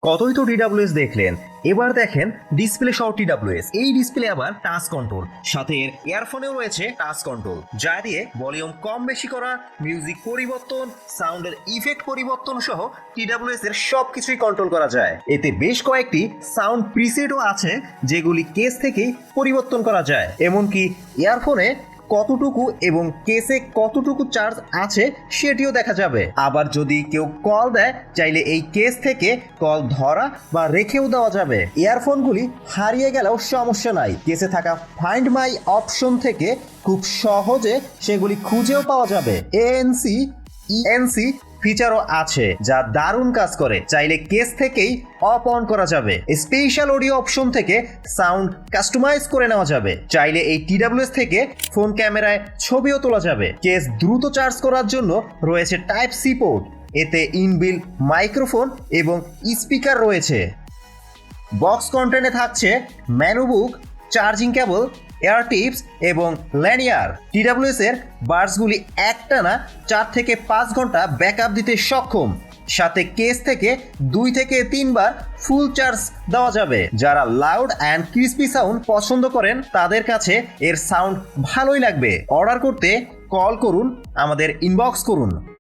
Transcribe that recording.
কতই তো টিডাব্লিউএস দেখলেন, এবার দেখেন ডিসপ্লে সহ টিডাব্লিউএস। এই ডিসপ্লে আবার টাচ কন্ট্রোল, সাথে এর ইয়ারফোনেও রয়েছে টাচ কন্ট্রোল, যা দিয়ে ভলিউম কম বেশি করা, মিউজিক পরিবর্তন, সাউন্ডের ইফেক্ট পরিবর্তন সহ টিডাব্লিউএস এর সবকিছুই কন্ট্রোল করা যায়। এতে বেশ কয়েকটি সাউন্ড প্রিসেটও আছে যেগুলি কেস থেকেই পরিবর্তন করা যায়। এমনকি ইয়ারফোনে কতটুকু এবং কেসে কতটুকু চার্জ আছে সেটিও দেখা যাবে। আবার যদি কেউ কল দেয়, চাইলে এই কেস থেকে কল ধরা বা রেখেও দেওয়া যাবে। ইয়ারফোনগুলি হারিয়ে গেলেও সমস্যা নাই, কেসে থাকা ফাইন্ড মাই অপশন থেকে খুব সহজে সেগুলি খুঁজেও পাওয়া যাবে। এএনসি ইএনসি ফিচারও আছে যা দারুণ কাজ করে। চাইলে কেস থেকেই অফ অন করা যাবে। স্পেশাল অডিও অপশন থেকে সাউন্ড কাস্টমাইজ করে নেওয়া যাবে। চাইলে এই টিডাব্লিউএস থেকে ফোন ক্যামেরায় ছবিও তোলা যাবে। কেস দ্রুত চার্জ করার জন্য রয়েছে টাইপ সি পোর্ট, এতে ইনবিল মাইক্রোফোন এবং স্পিকার রয়েছে। বক্স কন্টেন্টে থাকছে ম্যানু বুক, চার্জিং কেবল, এয়ার টিপস এবং ল্যানিয়ার। টিডাব্লিউএস এর বার্সগুলি একটানা 4 থেকে 5 ঘন্টা ব্যাকআপ দিতে সক্ষম। সাথে কেস থেকে 2 থেকে 3 বার ফুল চার্জ দেওয়া যাবে। যারা লাউড অ্যান্ড ক্রিস্পি সাউন্ড পছন্দ করেন তাদের কাছে এর সাউন্ড ভালোই লাগবে। অর্ডার করতে কল করুন, আমাদের ইনবক্স করুন।